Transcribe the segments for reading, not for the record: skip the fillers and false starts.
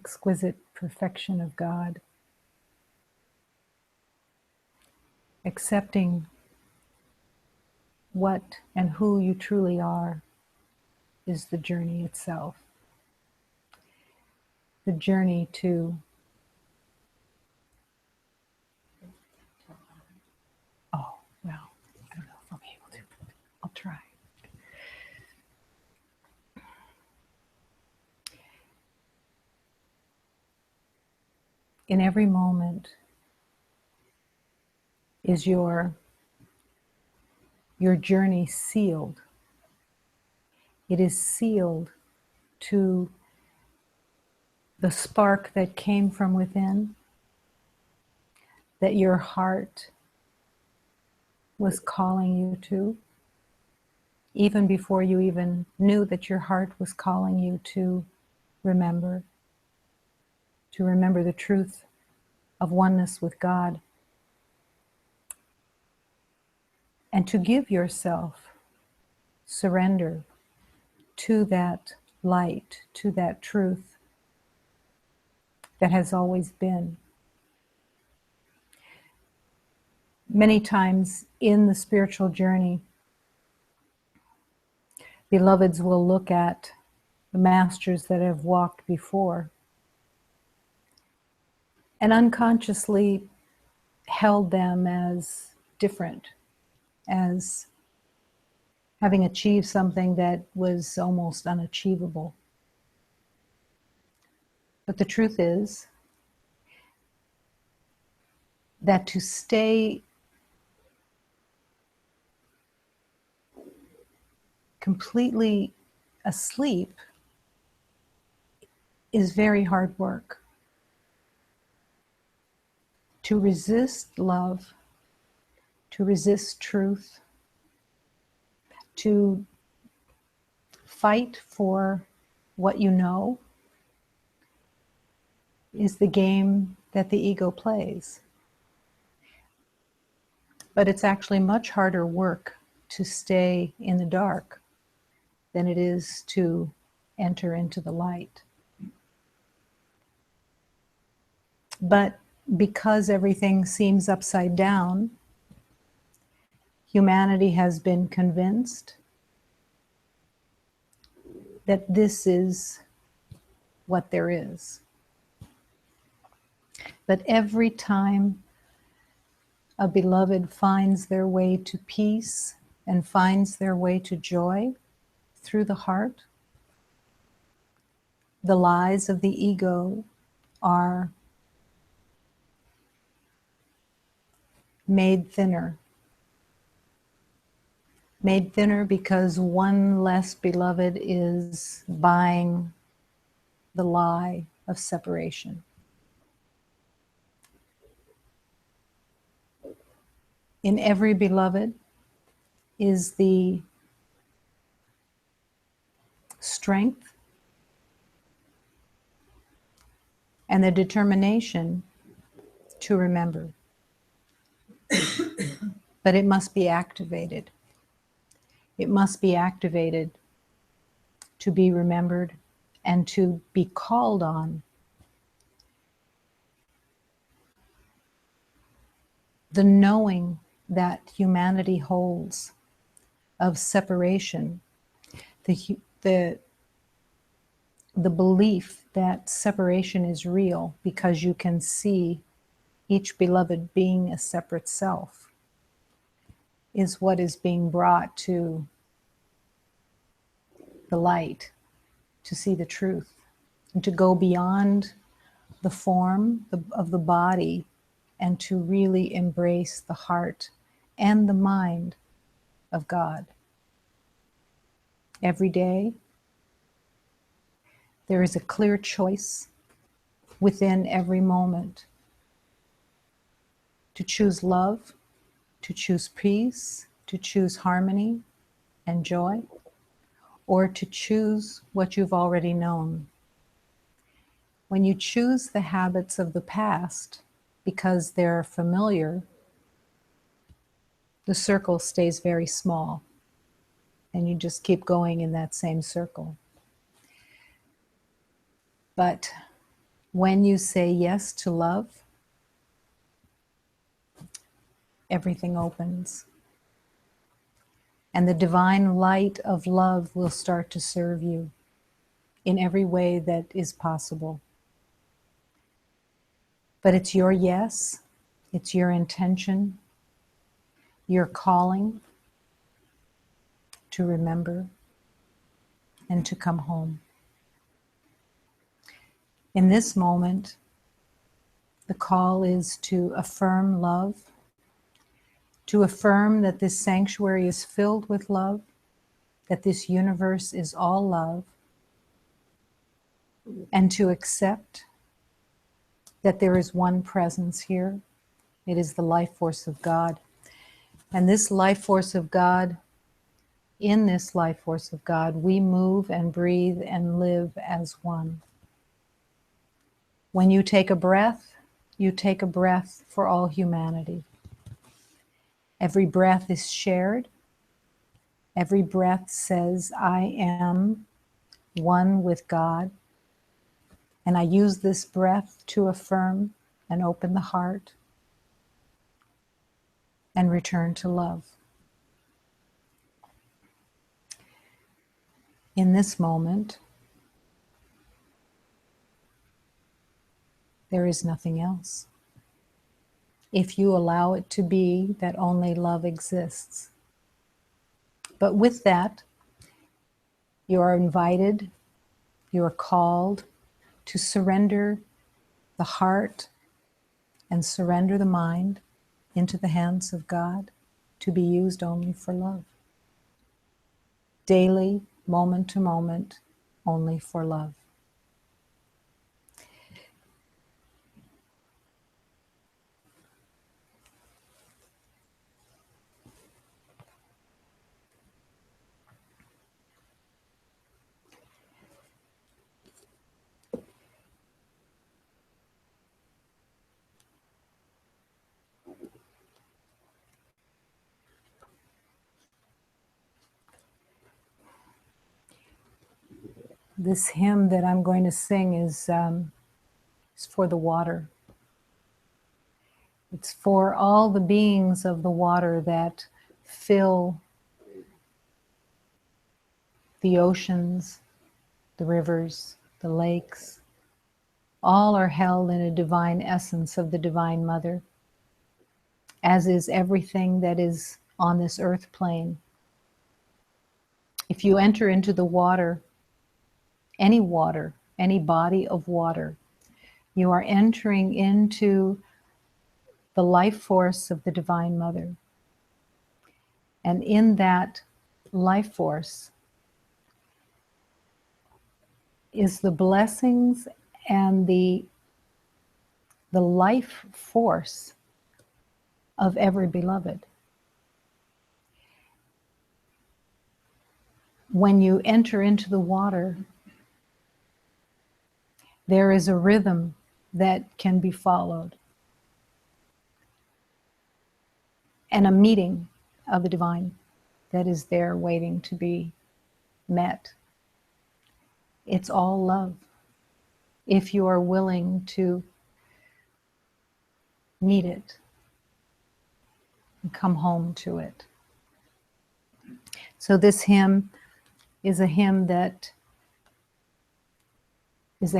exquisite perfection of God. Accepting what and who you truly are is the journey itself. The journey to, oh, well, I don't know if I'm able to. I'll try. In every moment is your journey sealed. It is sealed to the spark that came from within, that your heart was calling you to, even before you even knew that your heart was calling you to remember the truth of oneness with God, and to give yourself surrender to that light, to that truth that has always been. Many times in the spiritual journey, beloveds will look at the masters that have walked before and unconsciously held them as different, as having achieved something that was almost unachievable. But the truth is that to stay completely asleep is very hard work. To resist love, to resist truth, to fight for what you know is the game that the ego plays. But it's actually much harder work to stay in the dark than it is to enter into the light. But because everything seems upside down, humanity has been convinced that this is what there is. But every time a beloved finds their way to peace and finds their way to joy through the heart, the lies of the ego are made thinner. Made thinner because one less beloved is buying the lie of separation. In every beloved is the strength and the determination to remember. But it must be activated. It must be activated to be remembered and to be called on. The knowing that humanity holds of separation, the belief that separation is real because you can see each beloved being a separate self, is what is being brought to the light, to see the truth, and to go beyond the form of the body and to really embrace the heart and the mind of God. Every day, there is a clear choice within every moment to choose love, to choose peace, to choose harmony and joy, or to choose what you've already known. When you choose the habits of the past because they're familiar, the circle stays very small and you just keep going in that same circle. But When you say yes to love, everything opens. And the divine light of love will start to serve you in every way that is possible. But it's your yes, it's your intention, your calling to remember and to come home. In this moment, the call is to affirm love, to affirm that this sanctuary is filled with love, that this universe is all love, and to accept that there is one presence here. It is the life force of God. And this life force of God, in this life force of God, we move and breathe and live as one. When you take a breath, you take a breath for all humanity. Every breath is shared. Every breath says, I am one with God. And I use this breath to affirm and open the heart and return to love. In this moment, there is nothing else. If you allow it to be that only love exists. But with that, you are invited, you are called to surrender the heart and surrender the mind into the hands of God to be used only for love. Daily, moment to moment, only for love. This hymn that I'm going to sing is for the water. It's for all the beings of the water that fill the oceans, the rivers, the lakes. All are held in a divine essence of the Divine Mother, as is everything that is on this earth plane. If you enter into the water, any body of water, you are entering into the life force of the Divine Mother. And in that life force is the blessings and the life force of every beloved. When you enter into the water, there is a rhythm that can be followed and a meeting of the divine that is there waiting to be met. It's all love. If you are willing to meet it and come home to it. So this hymn is a hymn that is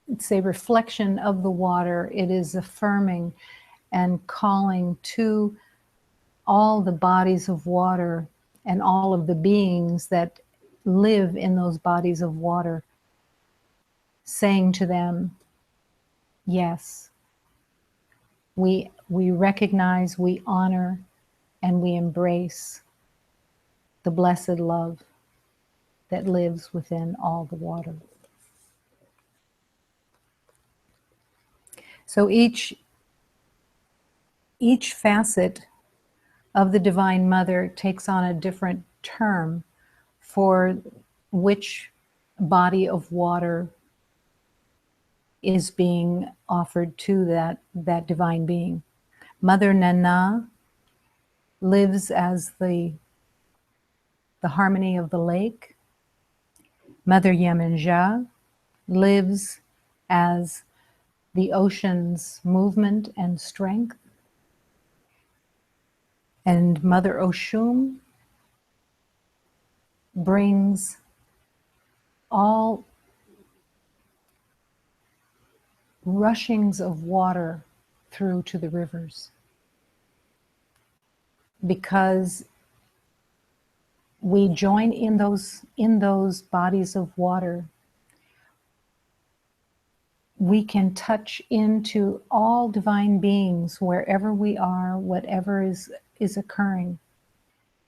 it's a reflection of the water. It is affirming and calling to all the bodies of water and all of the beings that live in those bodies of water, saying to them, yes, we recognize, we honor, and we embrace the blessed love that lives within all the water. So each facet of the Divine Mother takes on a different term for which body of water is being offered to that divine being. Mother Nana lives as the harmony of the lake. Mother Yemenja lives as the ocean's movement and strength. And Mother Oshun brings all rushings of water through to the rivers, because we join in those bodies of water. We can touch into all divine beings wherever we are, whatever is occurring.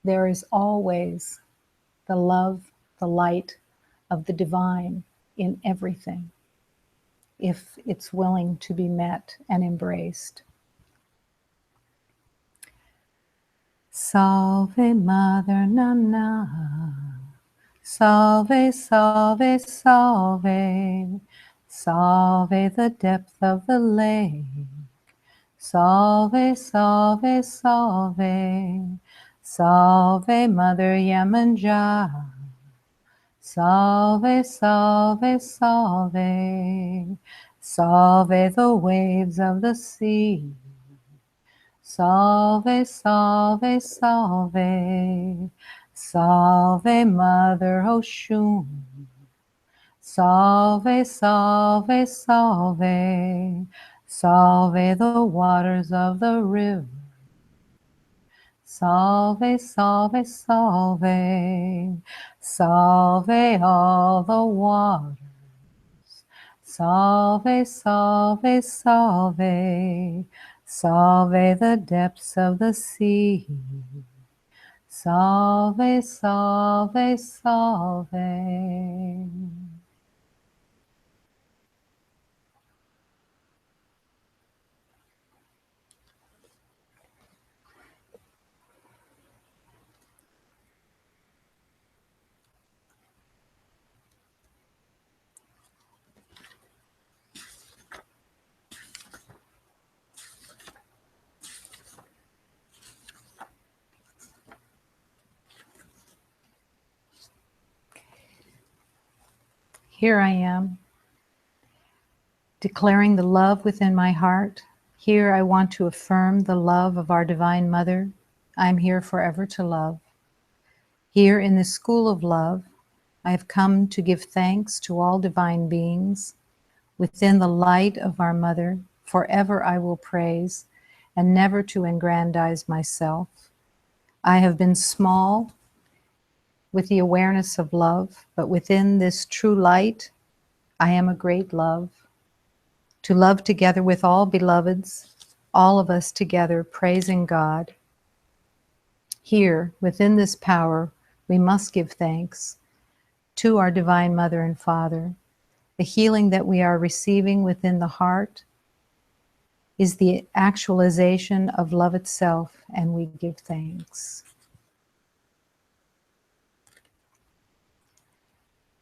There is always the love, the light of the divine in everything, if it's willing to be met and embraced. Salve Mother Nana, salve, salve, salve, salve the depth of the lake, salve, salve, salve, salve Mother Yemanja, salve, salve, salve, salve the waves of the sea, salve, salve, salve, salve Mother Oshun, salve, salve, salve, salve the waters of the river, salve, salve, salve, salve all the waters, salve, salve, salve, salve the depths of the sea, salve, salve, salve. Here I am, declaring the love within my heart. Here I want to affirm the love of our Divine Mother. I'm here forever to love. Here in this school of love, I have come to give thanks to all divine beings. Within the light of our Mother, forever I will praise, and never to aggrandize myself. I have been small with the awareness of love, but within this true light, I am a great love. To love together with all beloveds, all of us together praising God. Here, within this power, we must give thanks to our Divine Mother and Father. The healing that we are receiving within the heart is the actualization of love itself, and we give thanks.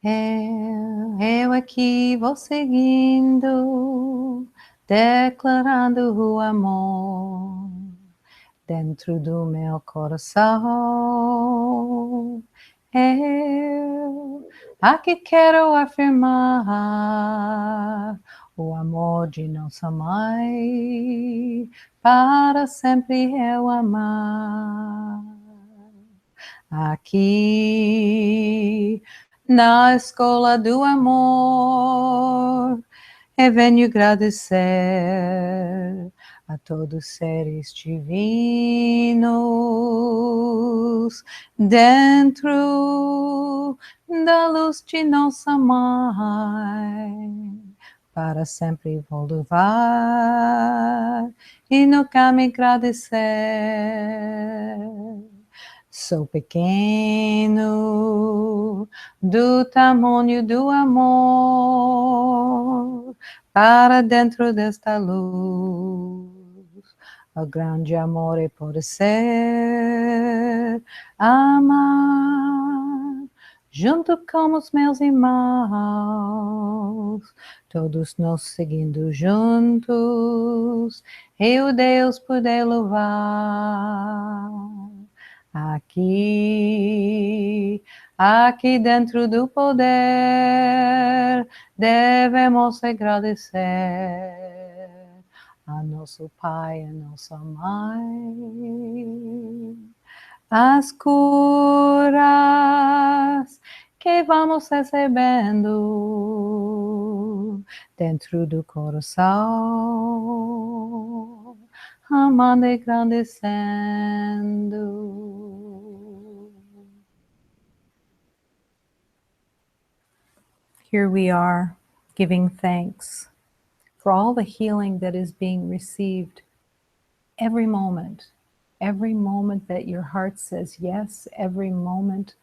Eu aqui vou seguindo, declarando o amor dentro do meu coração. Eu aqui quero afirmar o amor de nossa mãe, para sempre eu amar. Aqui na escola do amor, eu venho agradecer a todos os seres divinos dentro da luz de nossa mãe. Para sempre vou louvar e nunca me agradecer. Sou pequeno do tamanho do amor, para dentro desta luz. O grande amor é por ser, amar, junto com os meus irmãos, todos nós seguindo juntos, e o Deus poder louvar. Aqui Aqui dentro do poder, devemos agradecer a nosso Pai, a nossa Mãe. As curas que vamos recebendo dentro do coração, amando e agradecendo. Here we are, giving thanks for all the healing that is being received every moment that your heart says yes, every moment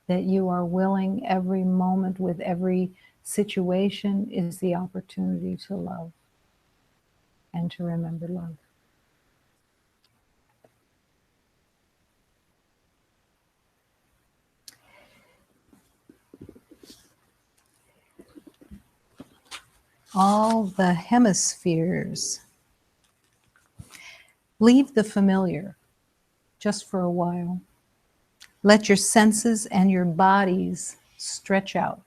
that you are willing, every moment with every situation is the opportunity to love and to remember love. All the hemispheres. Leave the familiar just for a while. Let your senses and your bodies stretch out.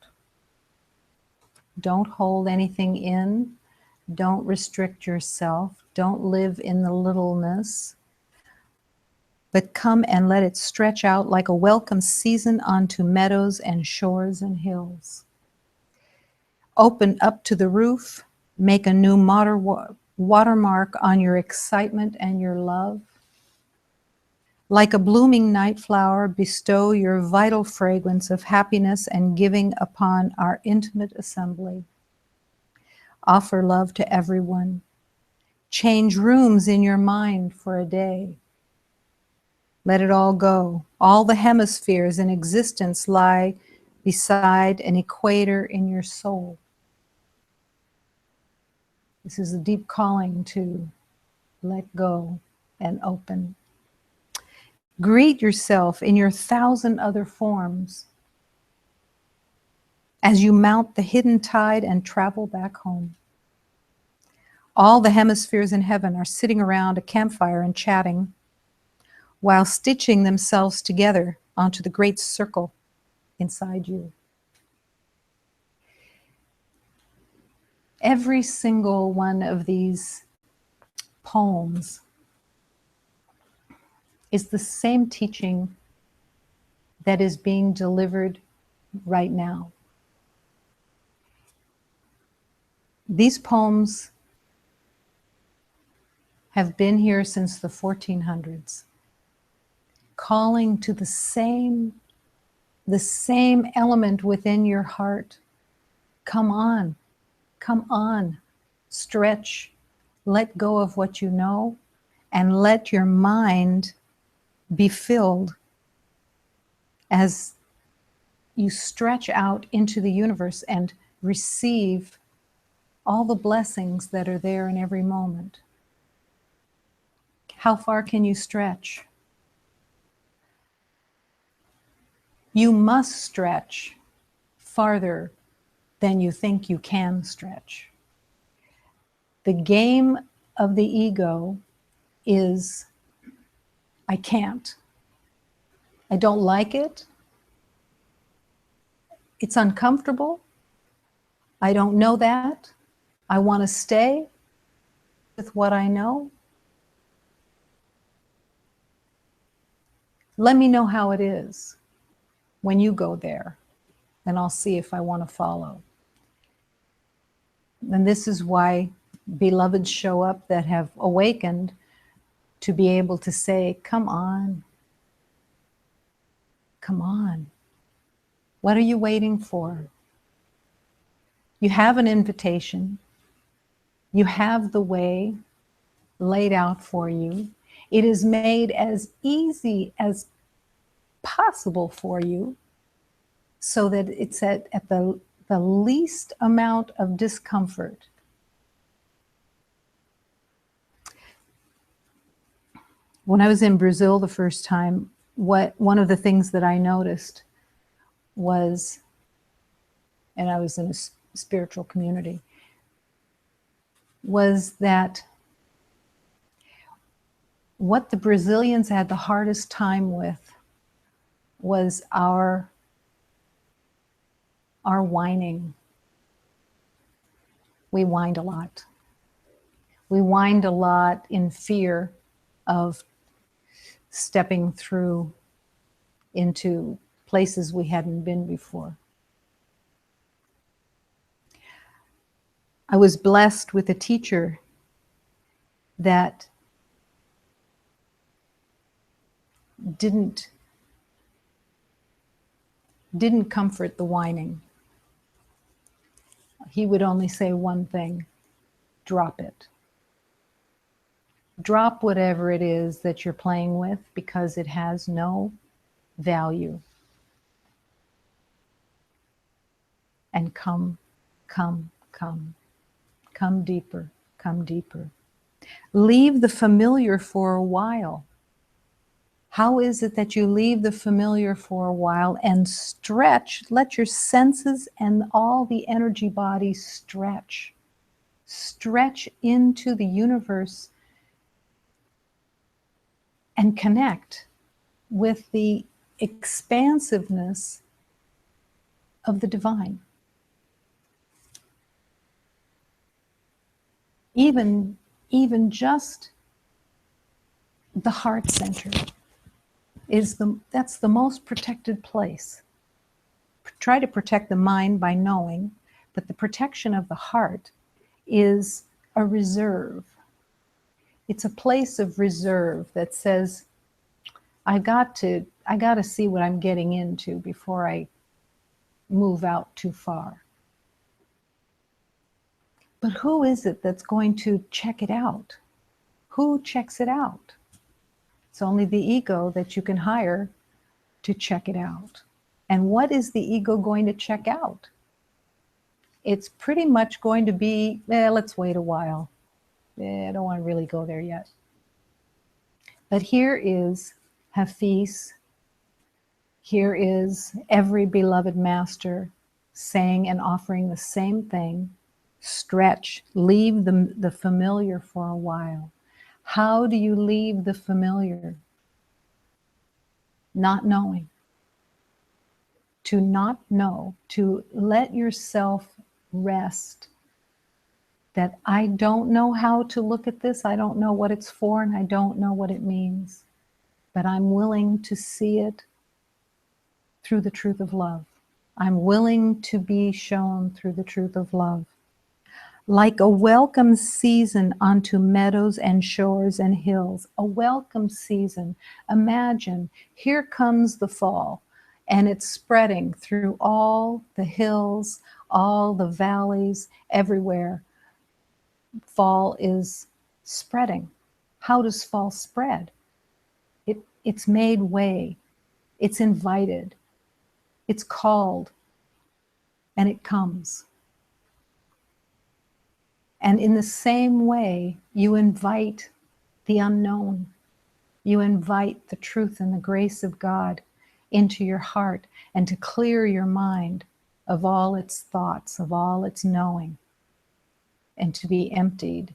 Don't hold anything in. Don't restrict yourself. Don't live in the littleness. But come and let it stretch out like a welcome season onto meadows and shores and hills. Open up to the roof. Make a new watermark on your excitement and your love. Like a blooming night flower, bestow your vital fragrance of happiness and giving upon our intimate assembly. Offer love to everyone. Change rooms in your mind for a day. Let it all go. All the hemispheres in existence lie beside an equator in your soul. This is a deep calling to let go and open. Greet yourself in your 1,000 other forms as you mount the hidden tide and travel back home. All the hemispheres in heaven are sitting around a campfire and chatting while stitching themselves together onto the great circle inside you. Every single one of these poems is the same teaching that is being delivered right now. These poems have been here since the 1400s, calling to the same element within your heart. Come on, stretch, let go of what you know, and let your mind be filled as you stretch out into the universe and receive all the blessings that are there in every moment. How far can you stretch? You must stretch farther than you think you can stretch. The game of the ego is, I can't. I don't like it. It's uncomfortable. I don't know that. I want to stay with what I know. Let me know how it is when you go there, and I'll see if I want to follow. And this is why beloveds show up that have awakened to be able to say, come on. Come on. What are you waiting for? You have an invitation. You have the way laid out for you. It is made as easy as possible for you so that it's at the least amount of discomfort. When I was in Brazil the first time, one of the things that I noticed was, and I was in a spiritual community, was that what the Brazilians had the hardest time with was our our whining. We whined a lot. We whined a lot in fear of stepping through into places we hadn't been before. I was blessed with a teacher that didn't comfort the whining. He would only say one thing: drop it. Drop whatever it is that you're playing with, because it has no value. And come deeper, come deeper. Leave the familiar for a while. How is it that you leave the familiar for a while and stretch? Let your senses and all the energy bodies stretch. Stretch into the universe and connect with the expansiveness of the divine. Even just the heart center that's the most protected place. Try to protect the mind by knowing, but the protection of the heart is a reserve. It's a place of reserve that says, I got to see what I'm getting into before I move out too far. But who is it that's going to check it out? Who checks it out? It's only the ego that you can hire to check it out. And what is the ego going to check out? It's pretty much going to be, let's wait a while. I don't want to really go there yet. But here is Hafiz. Here is every beloved master saying and offering the same thing. Stretch, leave the familiar for a while. How do you leave the familiar? Not knowing. To not know, to let yourself rest. That I don't know how to look at this, I don't know what it's for, and I don't know what it means. But I'm willing to see it through the truth of love. I'm willing to be shown through the truth of love. Like a welcome season onto meadows and shores and hills. A welcome season. Imagine, here comes the fall, and it's spreading through all the hills, all the valleys, everywhere. Fall is spreading. How does fall spread? It's made way. It's invited. It's called. And it comes. And in the same way, you invite the unknown. You invite the truth and the grace of God into your heart, and to clear your mind of all its thoughts, of all its knowing, and to be emptied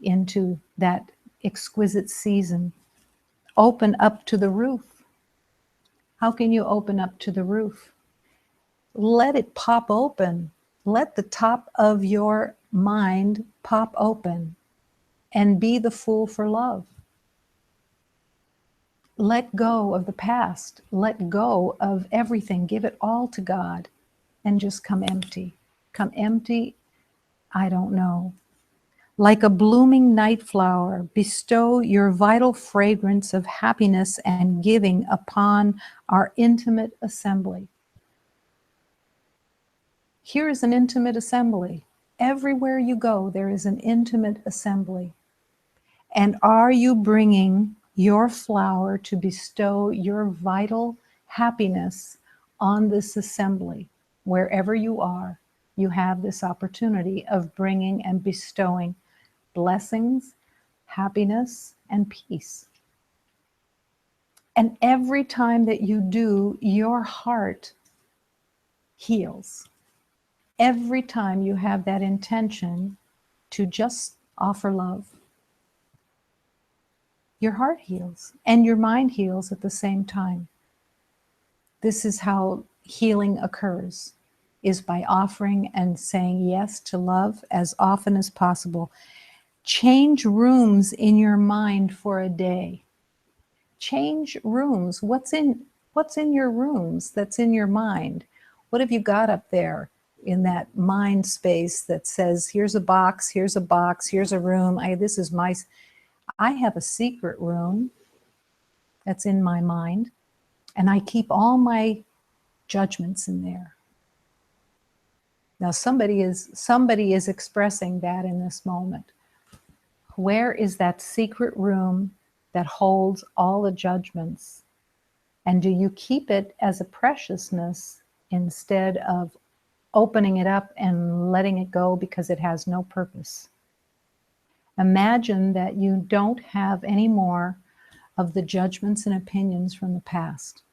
into that exquisite season. Open up to the roof. How can you open up to the roof? Let it pop open. Let the top of your mind pop open and be the fool for love. Let go of the past. Let go of everything. Give it all to God and just come empty. Come empty. I don't know. Like a blooming night flower, bestow your vital fragrance of happiness and giving upon our intimate assembly. Here is an intimate assembly. Everywhere you go, there is an intimate assembly. And are you bringing your flower to bestow your vital happiness on this assembly? Wherever you are, you have this opportunity of bringing and bestowing blessings, happiness, and peace. And every time that you do, your heart heals. Every time you have that intention to just offer love, your heart heals and your mind heals at the same time. This is how healing occurs. is by offering and saying yes to love as often as possible. Change rooms in your mind for a day. Change rooms. What's in your rooms that's in your mind? What have you got up there in that mind space that says, here's a box, here's a box, here's a room. I have a secret room that's in my mind, and I keep all my judgments in there. Now somebody is expressing that in this moment. Where is that secret room that holds all the judgments? And do you keep it as a preciousness instead of opening it up and letting it go because it has no purpose? Imagine that you don't have any more of the judgments and opinions from the past,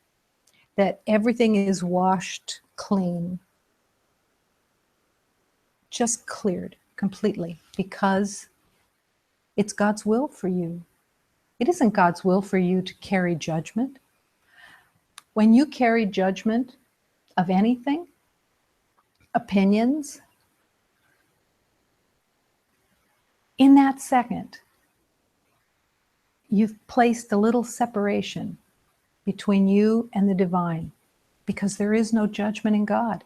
that everything is washed clean, just cleared completely, because it's God's will for you. It isn't God's will for you to carry judgment. When you carry judgment of anything, opinions, in that second, you've placed a little separation between you and the divine, because there is no judgment in God.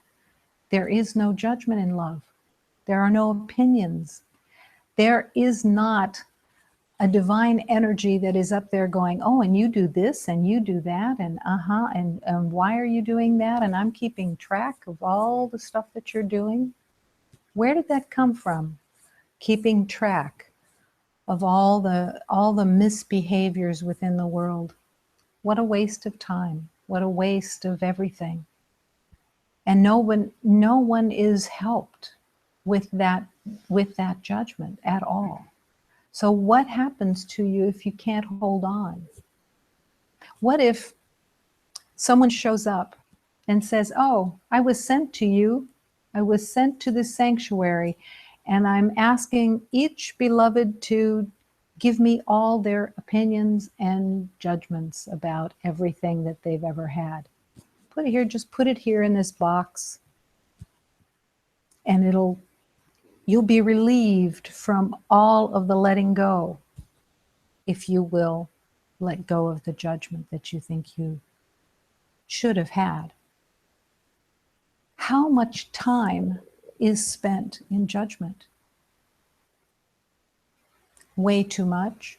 There is no judgment in love. There are no opinions. There is not a divine energy that is up there going, oh, and you do this and you do that, and and why are you doing that? And I'm keeping track of all the stuff that you're doing. Where did that come from? Keeping track of all the misbehaviors within the world. What a waste of time. What a waste of everything. And no one is helped with that judgment at all. So what happens to you if you can't hold on? What if someone shows up and says, oh, I was sent to you. I was sent to this sanctuary, and I'm asking each beloved to give me all their opinions and judgments about everything that they've ever had. Put it here, just put it here in this box, and you'll be relieved from all of the letting go, if you will let go of the judgment that you think you should have had. How much time is spent in judgment? Way too much.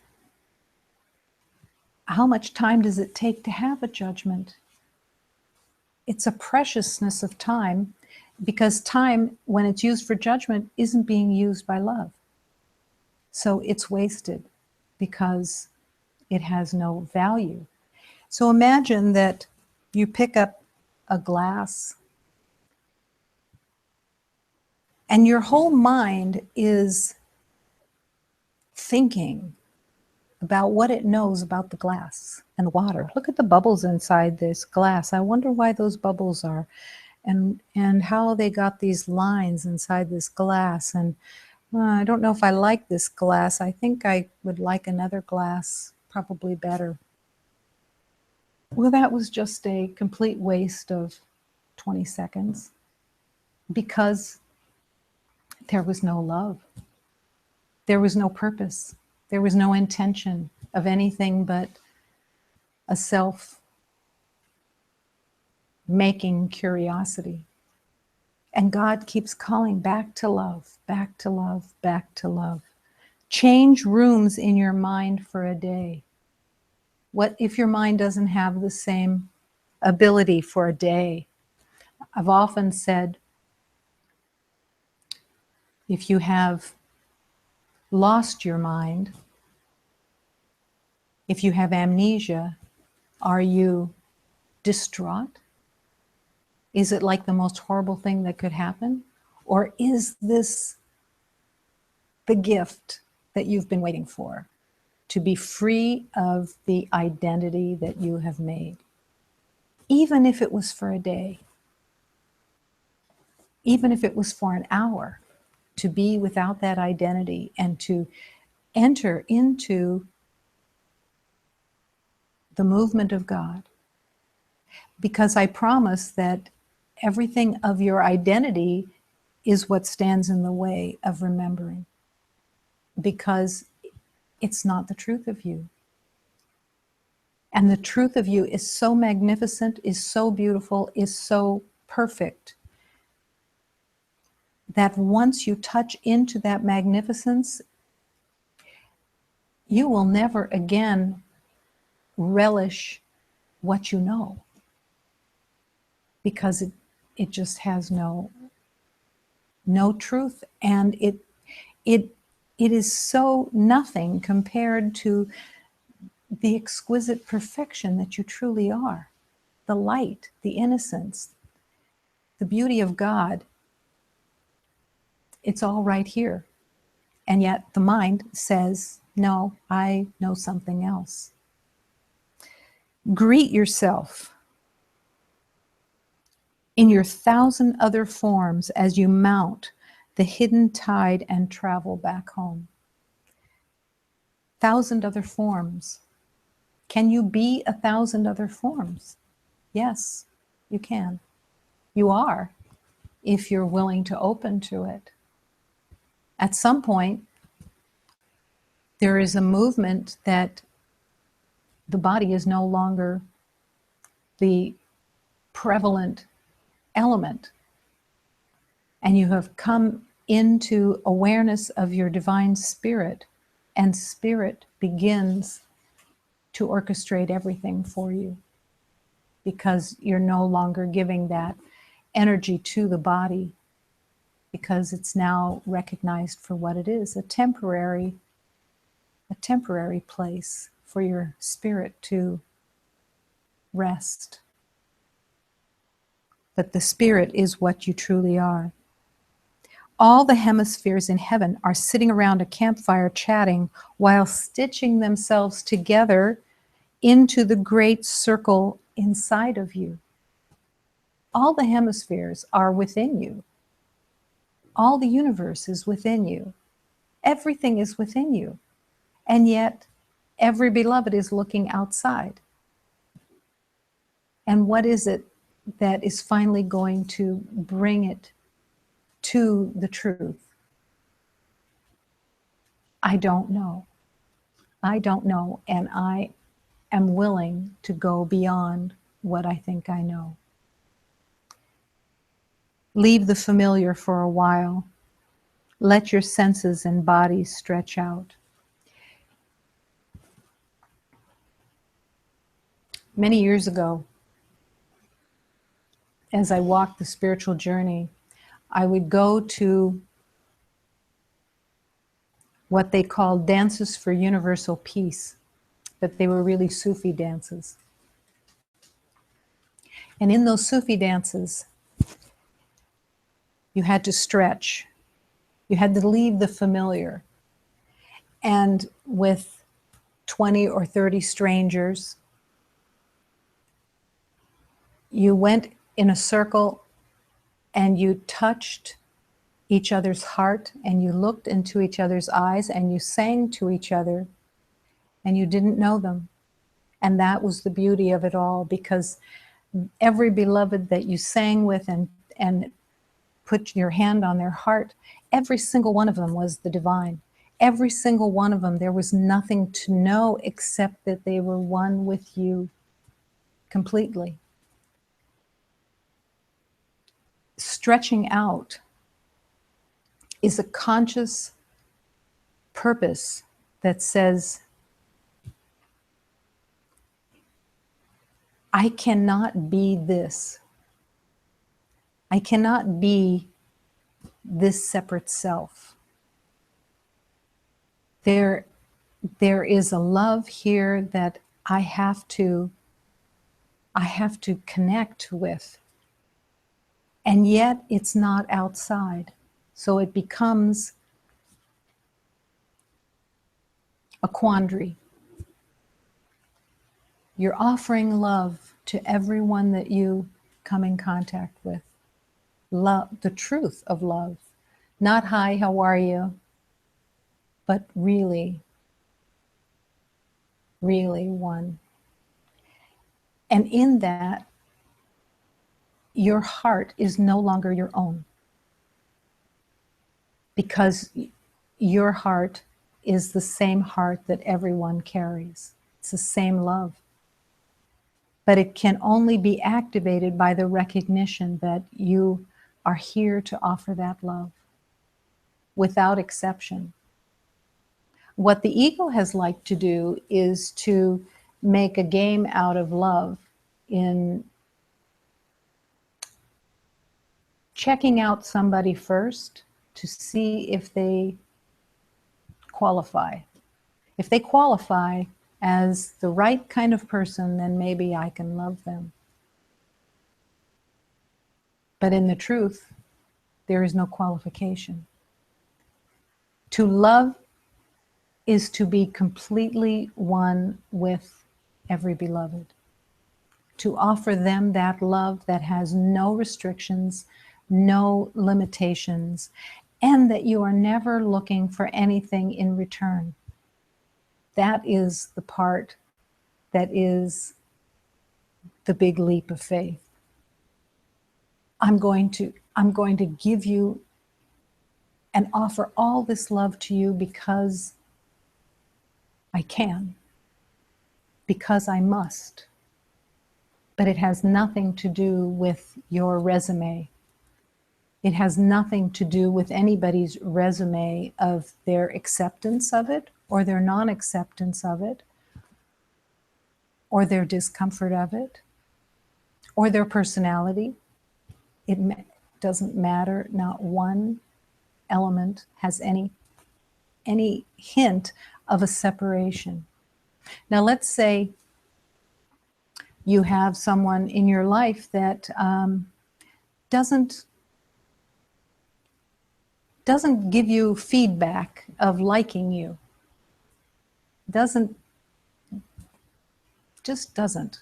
How much time does it take to have a judgment? It's a preciousness of time, because time, when it's used for judgment, isn't being used by love. So it's wasted because it has no value. So imagine that you pick up a glass and your whole mind is thinking about what it knows about the glass and water. Look at the bubbles inside this glass. I wonder why those bubbles are, and how they got these lines inside this glass. And I don't know if I like this glass. I think I would like another glass probably better. Well, that was just a complete waste of 20 seconds, because there was no love. There was no purpose. There was no intention of anything but a self-making curiosity. And God keeps calling back to love, back to love, back to love. Change rooms in your mind for a day. What if your mind doesn't have the same ability for a day? I've often said, if you have lost your mind, if you have amnesia, are you distraught? Is it like the most horrible thing that could happen? Or is this the gift that you've been waiting for? To be free of the identity that you have made. Even if it was for a day, even if it was for an hour, to be without that identity and to enter into the movement of God. Because I promise that everything of your identity is what stands in the way of remembering, because it's not the truth of you. And the truth of you is so magnificent, is so beautiful, is so perfect, that once you touch into that magnificence, you will never again relish what you know, because it just has no truth, and it is so nothing compared to the exquisite perfection that you truly are, the light, the innocence, the beauty of God. It's all right here. And yet the mind says, no, I know something else. Greet yourself in your 1,000 other forms as you mount the hidden tide and travel back home. 1,000 other forms. Can you be 1,000 other forms? Yes, you can. You are, if you're willing to open to it. At some point, there is a movement that the body is no longer the prevalent element, and you have come into awareness of your divine spirit, and spirit begins to orchestrate everything for you, because you're no longer giving that energy to the body, because it's now recognized for what it is, a temporary place for your spirit to rest. But the spirit is what you truly are. All the hemispheres in heaven are sitting around a campfire chatting while stitching themselves together into the great circle inside of you. All the hemispheres are within you. All the universe is within you. Everything is within you. And yet, every beloved is looking outside. And what is it that is finally going to bring it to the truth? I don't know. I don't know, and I am willing to go beyond what I think I know. Leave the familiar for a while. Let your senses and body stretch out. Many years ago, as I walked the spiritual journey, I would go to what they called dances for universal peace, but they were really Sufi dances. And in those Sufi dances, you had to stretch. You had to leave the familiar. And with 20 or 30 strangers, you went in a circle and you touched each other's heart, and you looked into each other's eyes, and you sang to each other, and you didn't know them. And that was the beauty of it all, because every beloved that you sang with and put your hand on their heart, every single one of them was the divine. Every single one of them, there was nothing to know except that they were one with you completely. Stretching out is a conscious purpose that says, I cannot be this. I cannot be this separate self. There is a love here that I have to connect with. And yet it's not outside. So it becomes a quandary. You're offering love to everyone that you come in contact with. Love, the truth of love. Not hi, how are you? But really, really one. And in that, your heart is no longer your own, because your heart is the same heart that everyone carries. It's the same love. But it can only be activated by the recognition that you are here to offer that love without exception. What the ego has liked to do is to make a game out of love in checking out somebody first to see if they qualify. If they qualify as the right kind of person, then maybe I can love them. But in the truth, there is no qualification. To love is to be completely one with every beloved. To offer them that love that has no restrictions, no limitations, and that you are never looking for anything in return. That is the part that is the big leap of faith. I'm going to give you and offer all this love to you because I can, because I must. But it has nothing to do with your resume. It has nothing to do with anybody's resume of their acceptance of it or their non-acceptance of it or their discomfort of it or their personality. It doesn't matter. Not one element has any hint of a separation. Now let's say you have someone in your life that doesn't give you feedback of liking you. Just doesn't.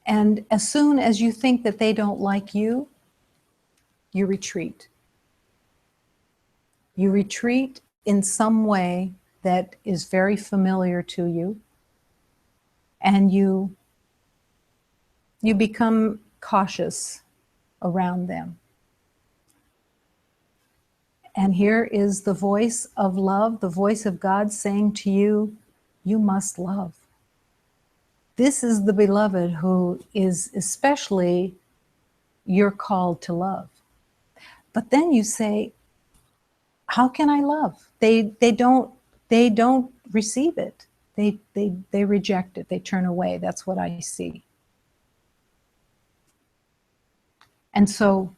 And as soon as you think that they don't like you, you retreat. You retreat in some way that is very familiar to you, and you become cautious around them. And here is the voice of love, the voice of God saying to you, you must love. This is the beloved who is especially you're called to love. But then you say, how can I love? They don't receive it. They reject it. They turn away. That's what I see. And so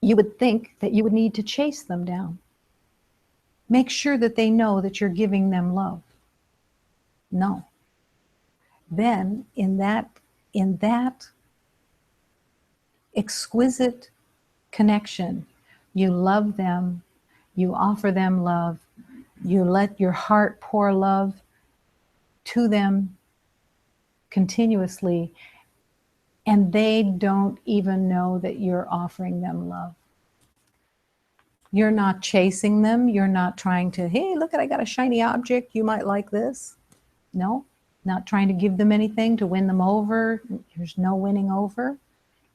you would think that you would need to chase them down. Make sure that they know that you're giving them love. No. Then in that exquisite connection, you love them, you offer them love, you let your heart pour love to them continuously, and they don't even know that you're offering them love. You're not chasing them. You're not trying to, hey, look, I got a shiny object. You might like this. No, not trying to give them anything to win them over. There's no winning over.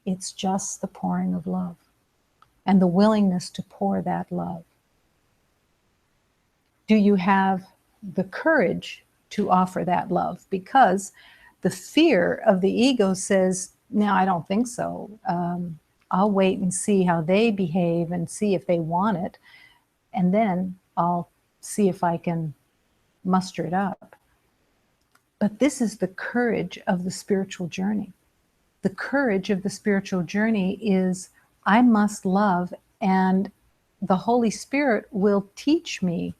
It's just the pouring of love and the willingness to pour that love. Do you have the courage to offer that love? Because the fear of the ego says, no, I don't think so. I'll wait and see how they behave and see if they want it. And then I'll see if I can muster it up. But this is the courage of the spiritual journey. The courage of the spiritual journey is, I must love, and the Holy Spirit will teach me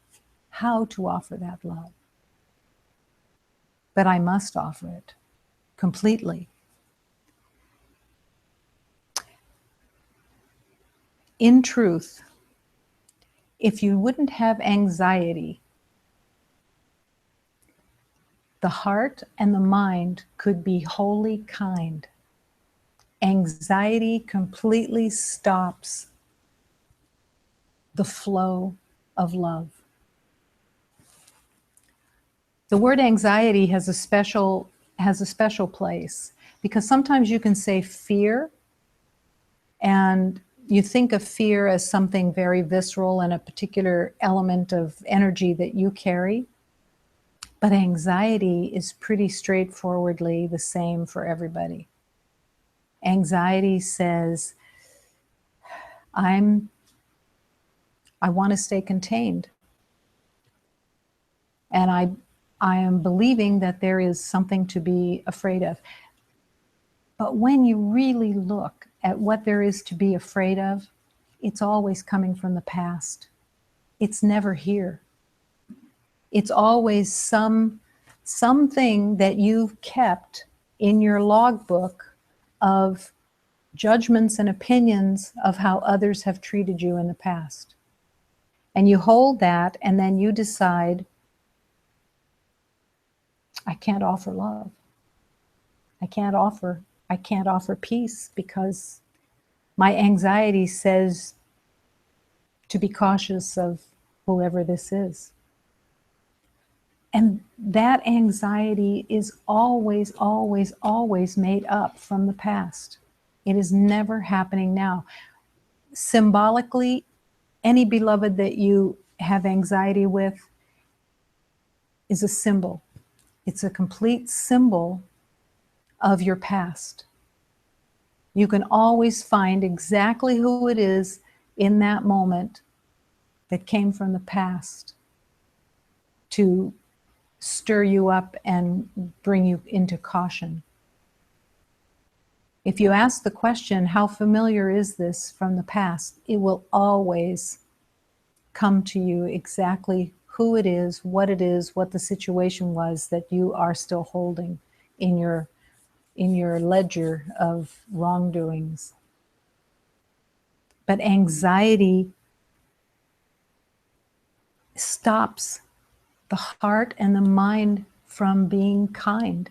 how to offer that love. But I must offer it completely. In truth, if you wouldn't have anxiety, the heart and the mind could be wholly kind. Anxiety completely stops the flow of love. The word anxiety has a special place. Because sometimes you can say fear, and you think of fear as something very visceral and a particular element of energy that you carry. But anxiety is pretty straightforwardly the same for everybody. Anxiety says, I want to stay contained. And I am believing that there is something to be afraid of. But when you really look at what there is to be afraid of, it's always coming from the past. It's never here. It's always something that you've kept in your logbook of judgments and opinions of how others have treated you in the past. And you hold that, and then you decide, I can't offer love. I can't offer peace because my anxiety says to be cautious of whoever this is. And that anxiety is always, always, always made up from the past. It is never happening now. Symbolically, any beloved that you have anxiety with is a symbol. It's a complete symbol of your past. You can always find exactly who it is in that moment that came from the past to stir you up and bring you into caution. If you ask the question, how familiar is this from the past, it will always come to you exactly who it is, what the situation was that you are still holding in your ledger of wrongdoings. But anxiety stops the heart and the mind from being kind.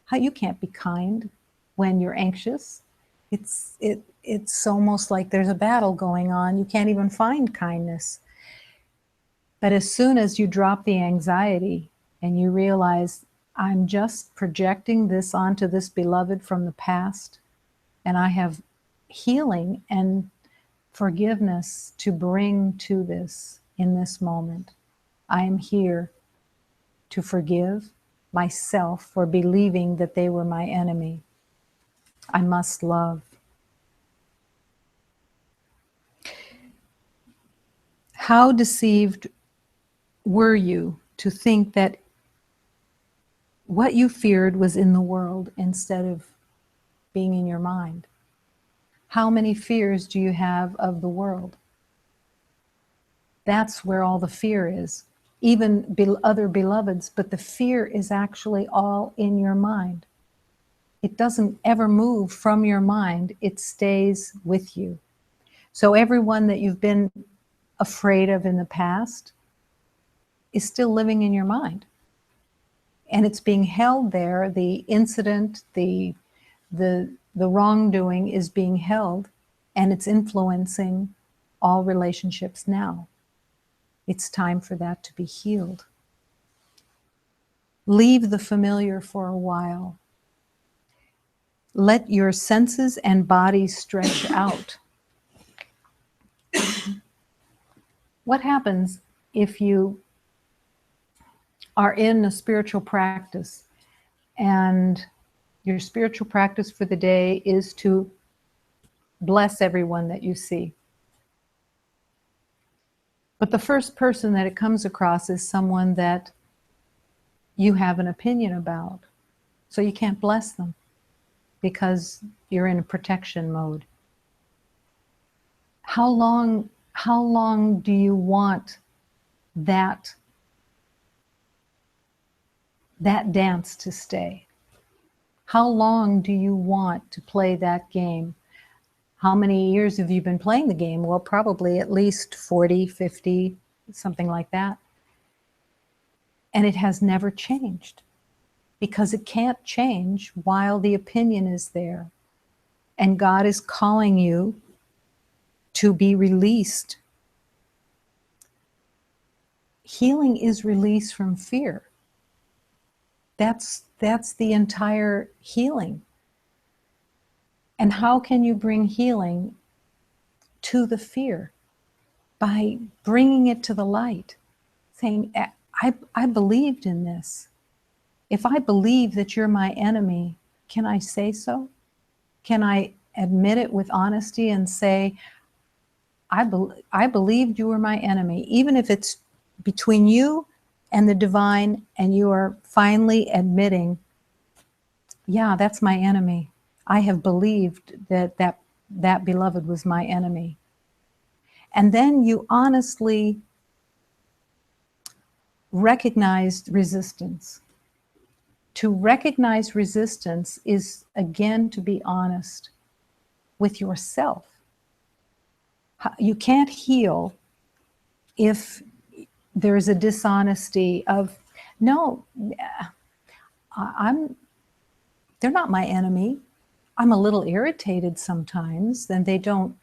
How you can't be kind when you're anxious? It's almost like there's a battle going on. You can't even find kindness. But as soon as you drop the anxiety and you realize, I'm just projecting this onto this beloved from the past, and I have healing and forgiveness to bring to this in this moment. I am here to forgive myself for believing that they were my enemy. I must love. How deceived were you to think that what you feared was in the world instead of being in your mind? How many fears do you have of the world? That's where all the fear is. Even other beloveds, but the fear is actually all in your mind. It doesn't ever move from your mind. It stays with you. So everyone that you've been afraid of in the past is still living in your mind. And it's being held there. The incident, the wrongdoing is being held, and it's influencing all relationships now. It's time for that to be healed. Leave the familiar for a while. Let your senses and body stretch out. What happens if you are in a spiritual practice and your spiritual practice for the day is to bless everyone that you see? But the first person that it comes across is someone that you have an opinion about. So you can't bless them because you're in a protection mode. How long do you want that dance to stay? How long do you want to play that game? How many years have you been playing the game? Well, probably at least 40, 50, something like that. And it has never changed because it can't change while the opinion is there. And God is calling you to be released. Healing is release from fear. That's the entire healing. And how can you bring healing to the fear? By bringing it to the light, saying, I believed in this. If I believe that you're my enemy, can I say so? Can I admit it with honesty and say, I believed you were my enemy, even if it's between you and the divine, and you are finally admitting, yeah, that's my enemy. I have believed that beloved was my enemy. And then you honestly recognized resistance. To recognize resistance is, again, to be honest with yourself. You can't heal if there's a dishonesty of, no, they're not my enemy. I'm a little irritated sometimes, then they don't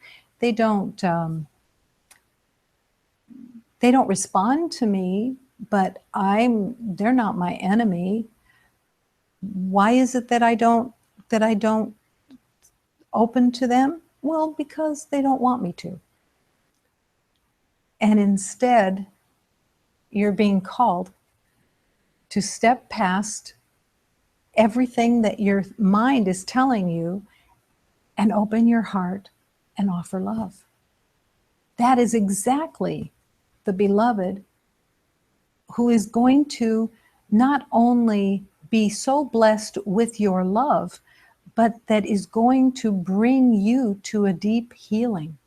respond to me, but they're not my enemy. Why is it that I don't open to them? Well, because they don't want me to. And instead, you're being called to step past everything that your mind is telling you and open your heart and offer love. That is exactly the beloved who is going to not only be so blessed with your love, but that is going to bring you to a deep healing.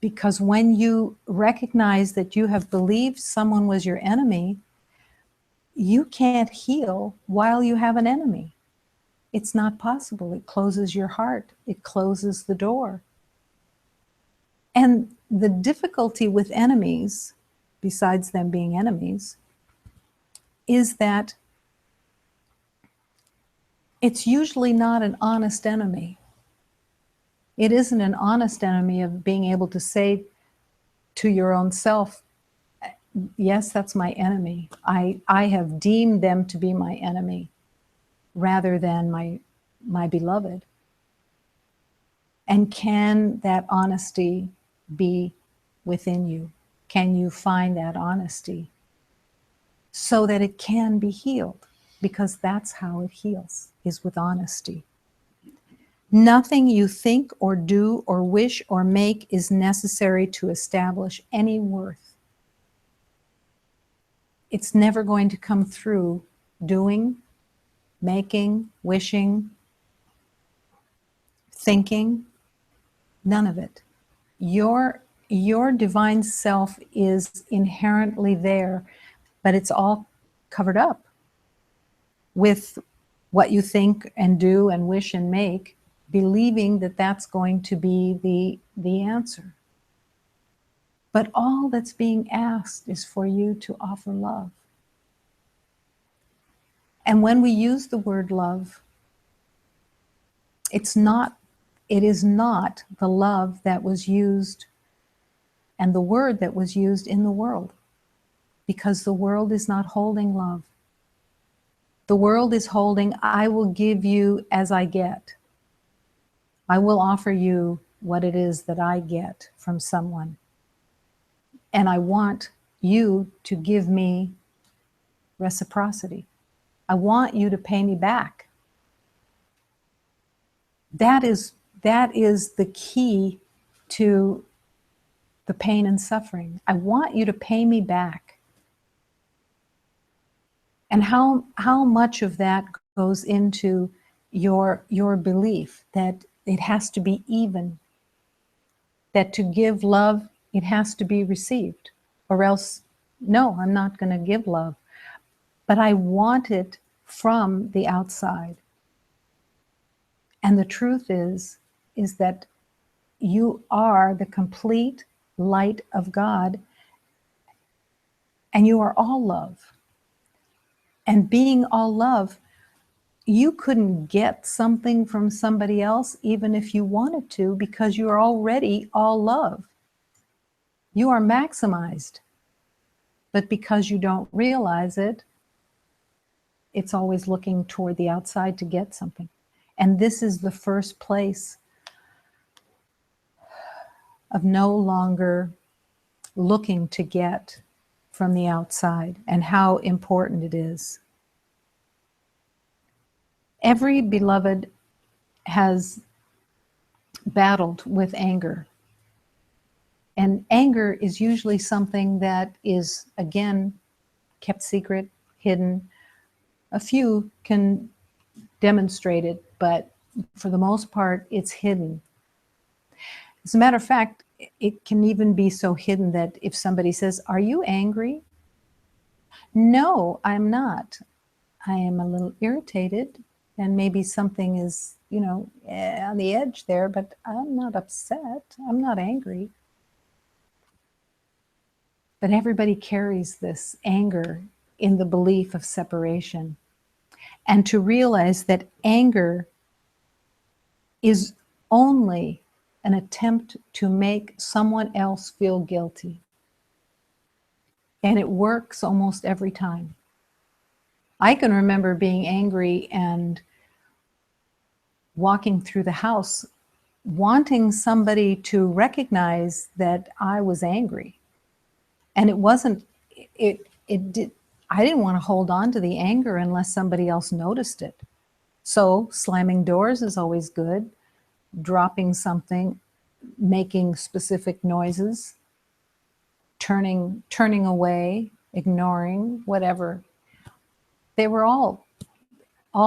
Because when you recognize that you have believed someone was your enemy, you can't heal while you have an enemy. It's not possible. It closes your heart. It closes the door. And the difficulty with enemies, besides them being enemies, is that it's usually not an honest enemy. It isn't an honest enemy of being able to say to your own self, yes, that's my enemy. I have deemed them to be my enemy rather than my beloved. And can that honesty be within you? Can you find that honesty so that it can be healed? Because that's how it heals, is with honesty. Nothing you think or do or wish or make is necessary to establish any worth. It's never going to come through doing, making, wishing, thinking, none of it. Your divine self is inherently there, but it's all covered up with what you think and do and wish and make, believing that that's going to be the answer. But all that's being asked is for you to offer love. And when we use the word love, it is not the love that was used and the word that was used in the world, because the world is not holding love. The world is holding, I will give you as I get. I will offer you what it is that I get from someone. And I want you to give me reciprocity. I want you to pay me back. That is the key to the pain and suffering. I want you to pay me back. And how much of that goes into your belief that it has to be even, that to give love, it has to be received, or else, no, I'm not going to give love. But I want it from the outside. And the truth is that you are the complete light of God, and you are all love. And being all love, you couldn't get something from somebody else even if you wanted to, because you're already all love. You are maximized. But because you don't realize it, it's always looking toward the outside to get something. And this is the first place of no longer looking to get from the outside, and how important it is. Every beloved has battled with anger. And anger is usually something that is, again, kept secret, hidden. A few can demonstrate it, but for the most part, it's hidden. As a matter of fact, it can even be so hidden that if somebody says, "Are you angry?" "No, I'm not. I am a little irritated, and maybe something is, on the edge there, but I'm not upset. I'm not angry." But everybody carries this anger in the belief of separation. And to realize that anger is only an attempt to make someone else feel guilty. And it works almost every time. I can remember being angry and walking through the house, wanting somebody to recognize that I was angry. And it wasn't, it did, I didn't want to hold on to the anger unless somebody else noticed it. So slamming doors is always good, dropping something, making specific noises, turning away, ignoring, whatever. They were all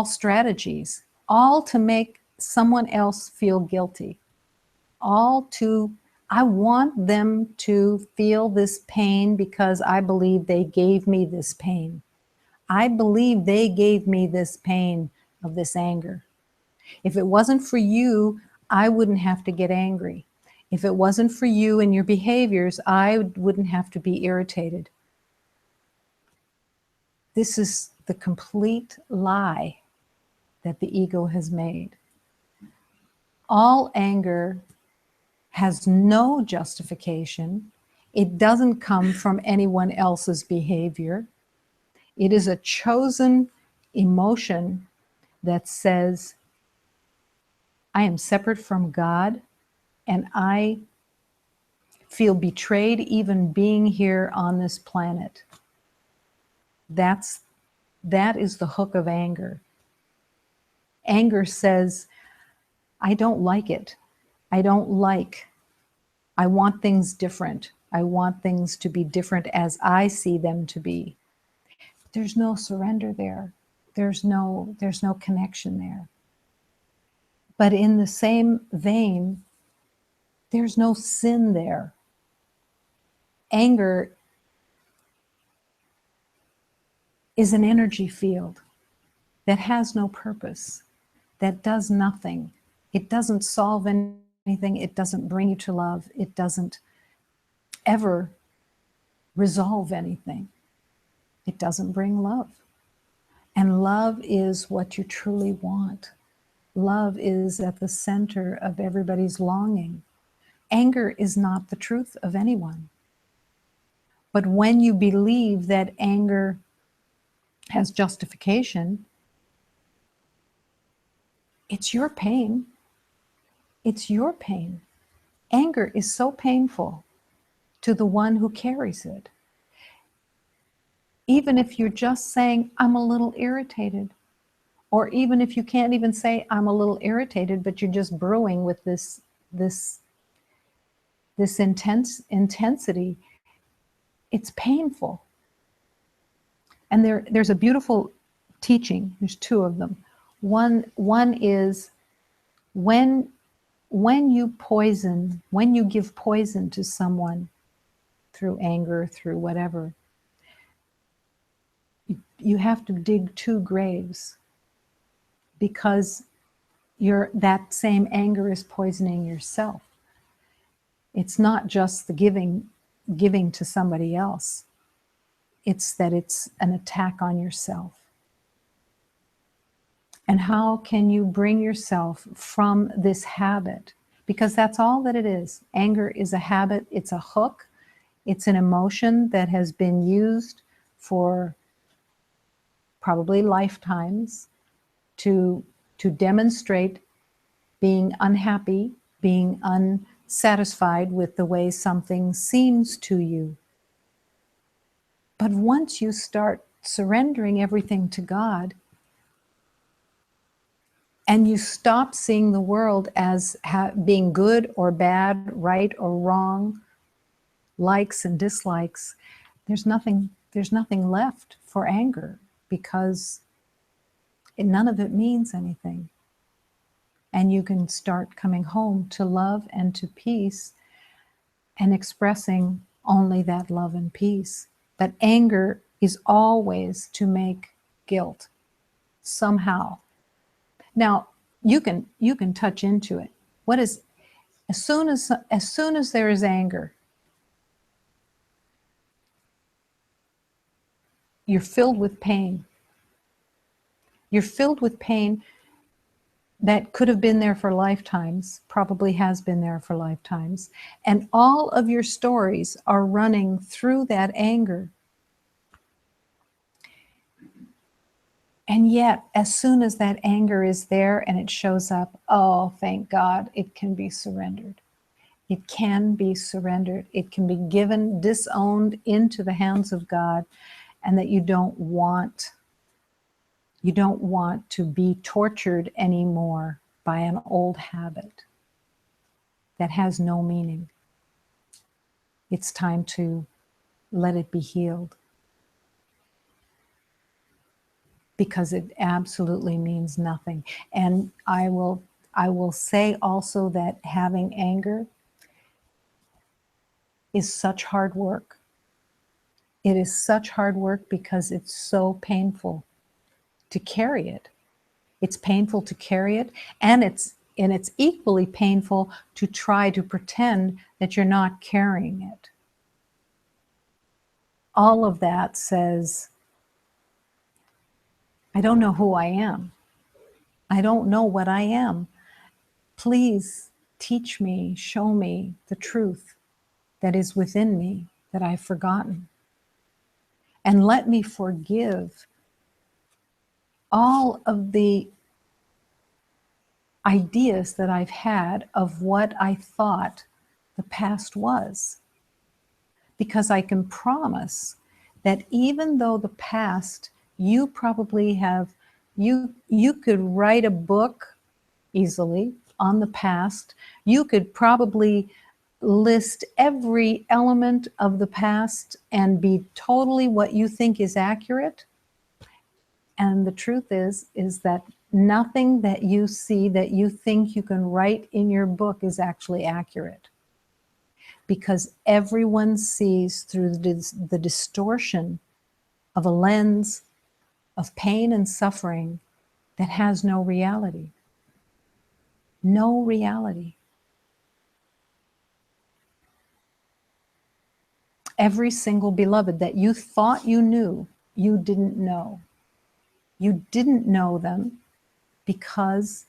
strategies, all to make someone else feel guilty, all to, I want them to feel this pain because I believe they gave me this pain. I believe they gave me this pain of this anger. If it wasn't for you, I wouldn't have to get angry. If it wasn't for you and your behaviors, I wouldn't have to be irritated. This is the complete lie that the ego has made. All anger has no justification. It doesn't come from anyone else's behavior. It is a chosen emotion that says, I am separate from God, and I feel betrayed even being here on this planet. That is the hook of anger. Anger says, I don't like it. I want things different. I want things to be different as I see them to be. There's no surrender there. There's no connection there. But in the same vein, there's no sin there. Anger is an energy field that has no purpose, that does nothing. It doesn't solve anything. It doesn't bring you to love. It doesn't ever resolve anything. It doesn't bring love. And love is what you truly want. Love is at the center of everybody's longing. Anger is not the truth of anyone. But when you believe that anger has justification, it's your pain. It's your pain. Anger is so painful to the one who carries it. Even if you're just saying, I'm a little irritated, or even if you can't even say, I'm a little irritated, but you're just brewing with this intensity, it's painful. And there's a beautiful teaching. There's two of them. One is when you give poison to someone through anger, through whatever, you have to dig two graves, because that same anger is poisoning yourself. It's not just the giving to somebody else. It's that it's an attack on yourself. And how can you bring yourself from this habit? Because that's all that it is. Anger is a habit. It's a hook. It's an emotion that has been used for probably lifetimes to to demonstrate being unhappy, being unsatisfied with the way something seems to you. But once you start surrendering everything to God, and you stop seeing the world as being good or bad, right or wrong, likes and dislikes, there's nothing left for anger, because none of it means anything. And you can start coming home to love and to peace and expressing only that love and peace. But anger is always to make guilt somehow. Now, you can touch into it. What is, as soon as there is anger, you're filled with pain. You're filled with pain that could have been there for lifetimes, probably has been there for lifetimes. And all of your stories are running through that anger. And yet, as soon as that anger is there and it shows up, oh, thank God, it can be surrendered. It can be surrendered. It can be given, disowned into the hands of God, and that you don't want to be tortured anymore by an old habit that has no meaning. It's time to let it be healed, because it absolutely means nothing. And I will say also that having anger is such hard work. It is such hard work because it's so painful to carry it. It's painful to carry it, and it's equally painful to try to pretend that you're not carrying it. All of that says, I don't know who I am. I don't know what I am. Please teach me, show me the truth that is within me that I've forgotten. And let me forgive all of the ideas that I've had of what I thought the past was. Because I can promise that even though the past, you probably have, you could write a book easily on the past. You could probably list every element of the past and be totally what you think is accurate. And the truth is that nothing that you see that you think you can write in your book is actually accurate. Because everyone sees through the distortion of a lens of pain and suffering that has no reality. No reality. Every single beloved that you thought you knew, you didn't know. You didn't know them because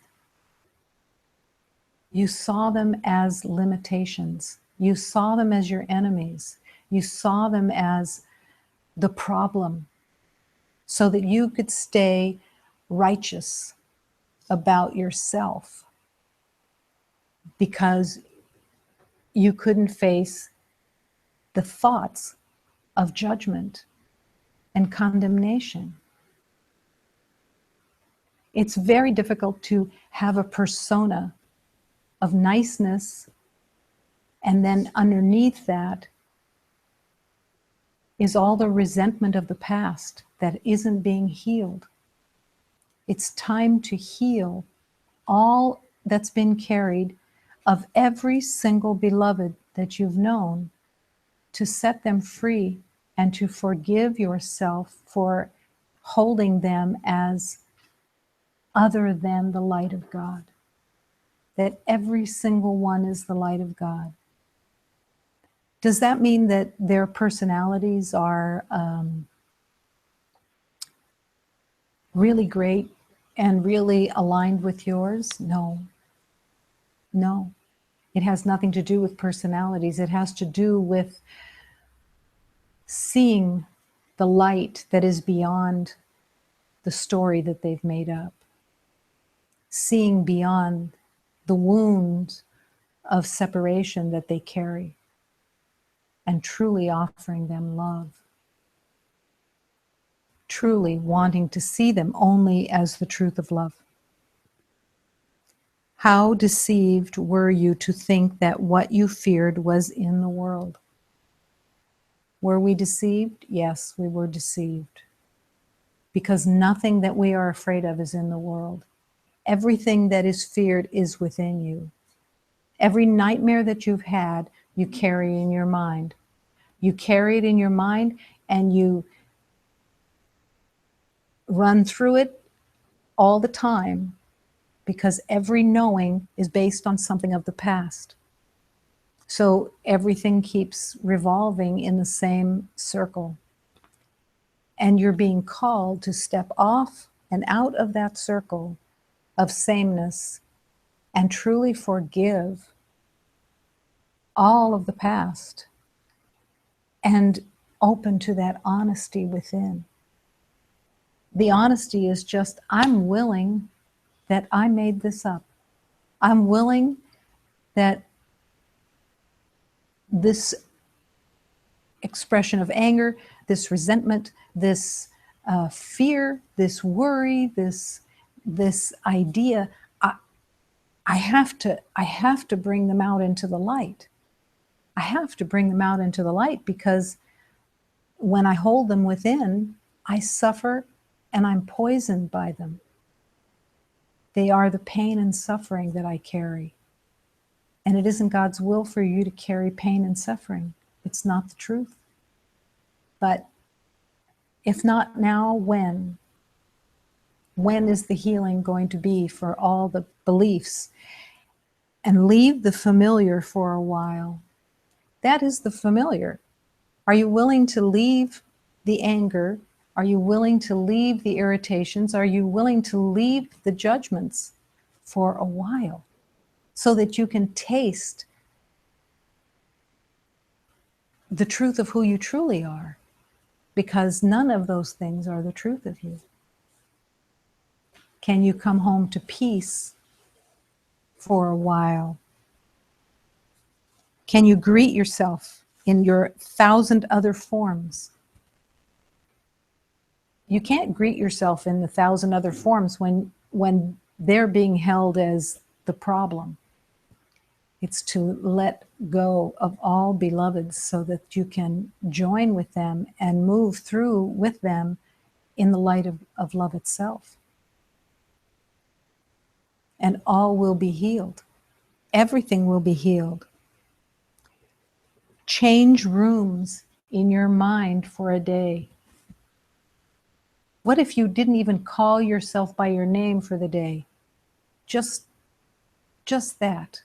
you saw them as limitations. You saw them as your enemies. You saw them as the problem, so that you could stay righteous about yourself, because you couldn't face the thoughts of judgment and condemnation. It's very difficult to have a persona of niceness, and then underneath that is all the resentment of the past that isn't being healed. It's time to heal all that's been carried of every single beloved that you've known, to set them free and to forgive yourself for holding them as other than the light of God. That every single one is the light of God. Does that mean that their personalities are really great and really aligned with yours? No. No. It has nothing to do with personalities. It has to do with seeing the light that is beyond the story that they've made up. seeing beyond the wounds of separation that they carry, and truly offering them love, truly wanting to see them only as the truth of love. How deceived were you to think that what you feared was in the world? Were we deceived? Yes, we were deceived. Because nothing that we are afraid of is in the world. Everything that is feared is within you. Every nightmare that you've had, you carry in your mind. You carry it in your mind and you run through it all the time, because every knowing is based on something of the past. So everything keeps revolving in the same circle. And you're being called to step off and out of that circle of sameness and truly forgive all of the past and open to that honesty within. The honesty is just, I'm willing that I made this up. I'm willing that this expression of anger, this resentment, this fear, this worry, this idea, I have to bring them out into the light. I have to bring them out into the light, because when I hold them within, I suffer and I'm poisoned by them. They are the pain and suffering that I carry. And it isn't God's will for you to carry pain and suffering. It's not the truth. But if not now, when? When is the healing going to be for all the beliefs? And leave the familiar for a while. That is the familiar. Are you willing to leave the anger? Are you willing to leave the irritations? Are you willing to leave the judgments for a while so that you can taste the truth of who you truly are? Because none of those things are the truth of you. Can you come home to peace for a while? Can you greet yourself in your 1,000 other forms? You can't greet yourself in the 1,000 other forms when they're being held as the problem. It's to let go of all beloveds so that you can join with them and move through with them in the light of love itself. And all will be healed. Everything will be healed. Change rooms in your mind for a day. What if you didn't even call yourself by your name for the day? Just that.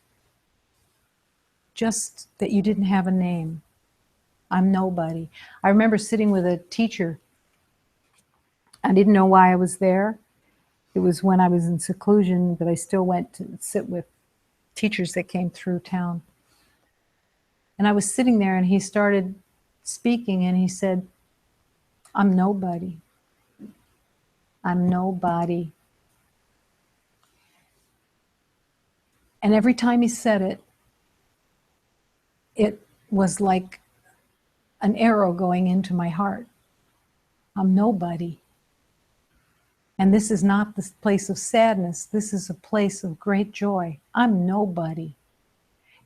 Just that you didn't have a name. I'm nobody. I remember sitting with a teacher. I didn't know why I was there. It was when I was in seclusion, but I still went to sit with teachers that came through town. And I was sitting there and he started speaking and he said, I'm nobody. I'm nobody. And every time he said it, it was like an arrow going into my heart. I'm nobody. And this is not the place of sadness. This is a place of great joy. I'm nobody.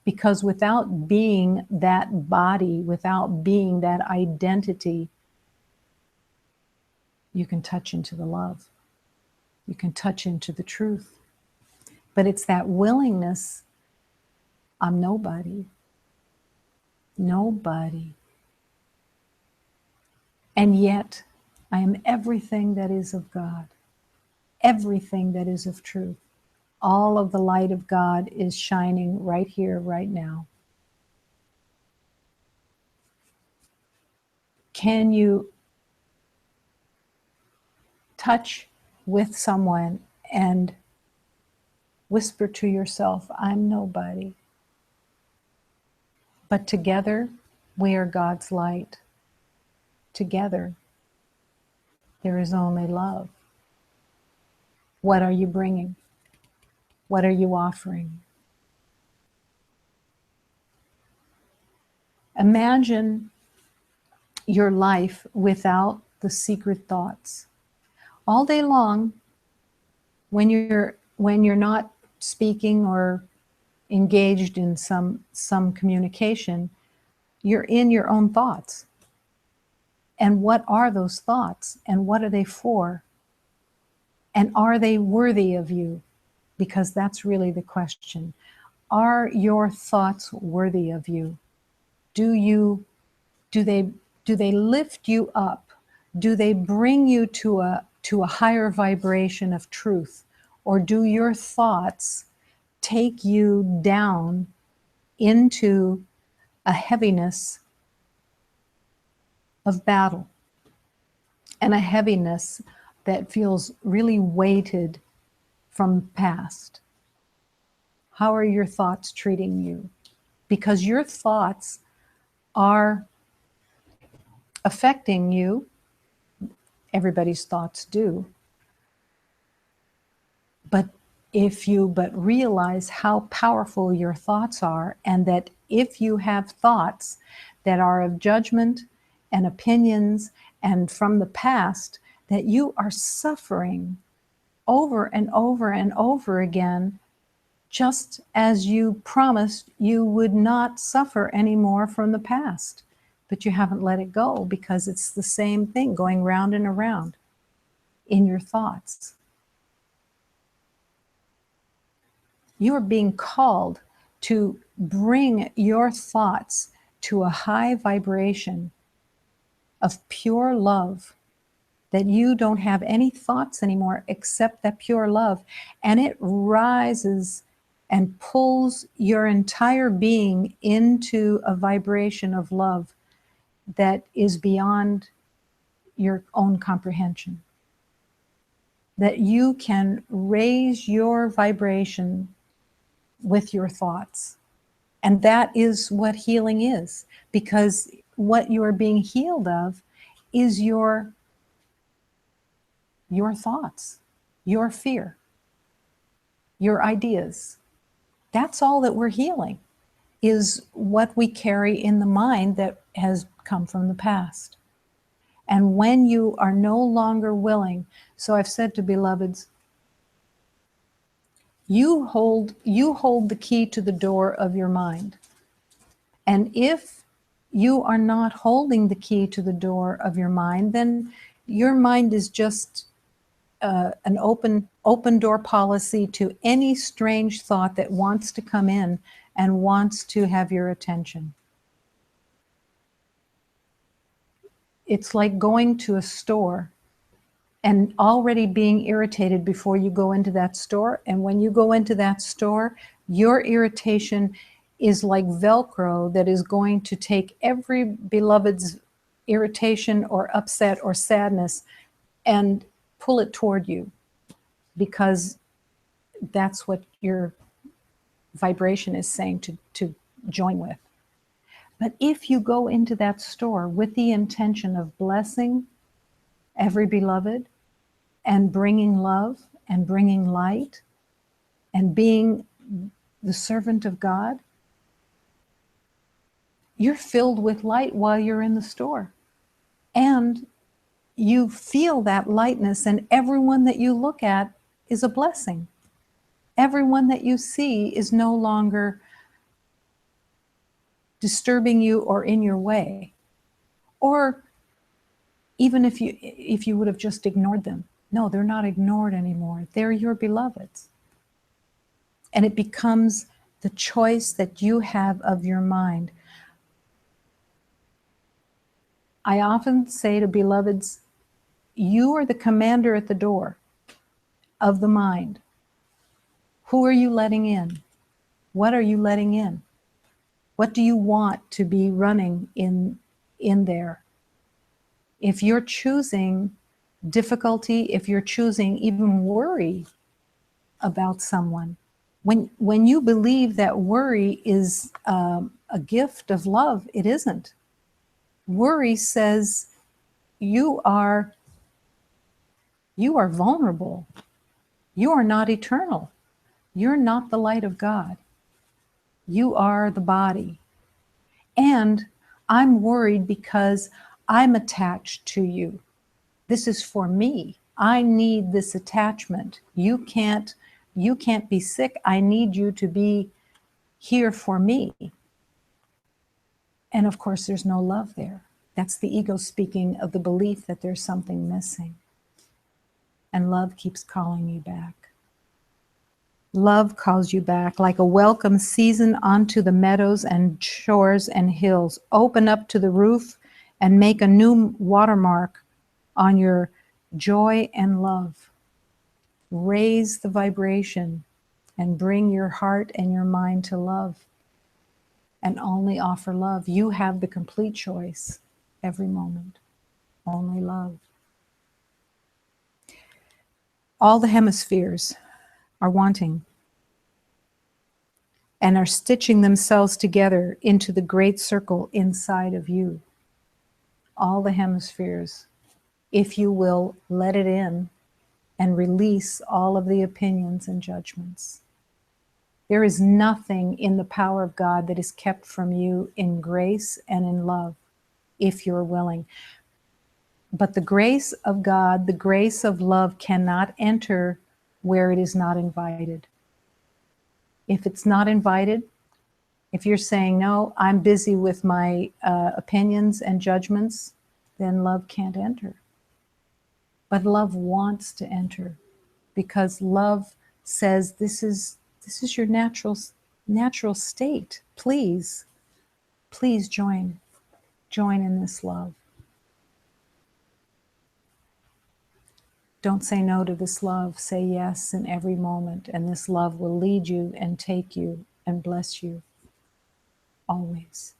Because without being that body, without being that identity, you can touch into the love. You can touch into the truth. But it's that willingness. I'm nobody. Nobody. And yet, I am everything that is of God. Everything that is of truth. All of the light of God is shining right here, right now. Can you touch with someone and whisper to yourself, I'm nobody. But together, we are God's light. Together, there is only love. What are you bringing? What are you offering? Imagine your life without the secret thoughts. All day long, when you're not speaking or engaged in some communication, you're in your own thoughts. And what are those thoughts? And what are they for? And are they worthy of you? Because that's really the question. Are your thoughts worthy of you? Do they lift you up? Do they bring you to a higher vibration of truth? Or do your thoughts take you down into a heaviness of battle and a heaviness that feels really weighted from the past? How are your thoughts treating you? Because your thoughts are affecting you. Everybody's thoughts do. But if you but realize how powerful your thoughts are, and that if you have thoughts that are of judgment and opinions and from the past, that you are suffering over and over and over again, just as you promised you would not suffer anymore from the past. But you haven't let it go because it's the same thing going round and around in your thoughts. You are being called to bring your thoughts to a high vibration of pure love, that you don't have any thoughts anymore except that pure love. And it rises and pulls your entire being into a vibration of love that is beyond your own comprehension. That you can raise your vibration with your thoughts. And that is what healing is, because what you are being healed of is your thoughts, your fear, your ideas. That's all that we're healing, is what we carry in the mind that has come from the past. And when you are no longer willing, so I've said to beloveds, you hold the key to the door of your mind. And if you are not holding the key to the door of your mind, then your mind is just an open door policy to any strange thought that wants to come in and wants to have your attention. It's like going to a store and already being irritated before you go into that store. And when you go into that store, your irritation is like Velcro that is going to take every beloved's irritation or upset or sadness and pull it toward you, because that's what your vibration is saying to join with. But if you go into that store with the intention of blessing every beloved and bringing love and bringing light and being the servant of God, you're filled with light while you're in the store. And you feel that lightness, and everyone that you look at is a blessing. Everyone that you see is no longer disturbing you or in your way. Or even if you would have just ignored them. No, they're not ignored anymore. They're your beloveds. And it becomes the choice that you have of your mind. I often say to beloveds, you are the commander at the door of the mind. Who are you letting in? What are you letting in? What do you want to be running in there? If you're choosing difficulty, if you're choosing even worry about someone, when you believe that worry is a gift of love, it isn't. Worry says you are vulnerable. You are not eternal. You're not the light of God. You are the body. And I'm worried because I'm attached to you. This is for me. I need this attachment. You can't be sick. I need you to be here for me. And of course, there's no love there. That's the ego speaking of the belief that there's something missing. And love keeps calling you back. Love calls you back like a welcome season onto the meadows and shores and hills. Open up to the roof and make a new watermark on your joy and love. Raise the vibration and bring your heart and your mind to love, and only offer love. You have the complete choice every moment. Only love. All the hemispheres are wanting and are stitching themselves together into the great circle inside of you. All the hemispheres, if you will let it in and release all of the opinions and judgments. There is nothing in the power of God that is kept from you in grace and in love, if you're willing. But the grace of God, the grace of love cannot enter where it is not invited. If it's not invited, if you're saying, no, I'm busy with my opinions and judgments, then love can't enter. But love wants to enter, because love says, this is your natural state. Please join in this love. Don't say no to this love. Say yes in every moment, and this love will lead you and take you and bless you always.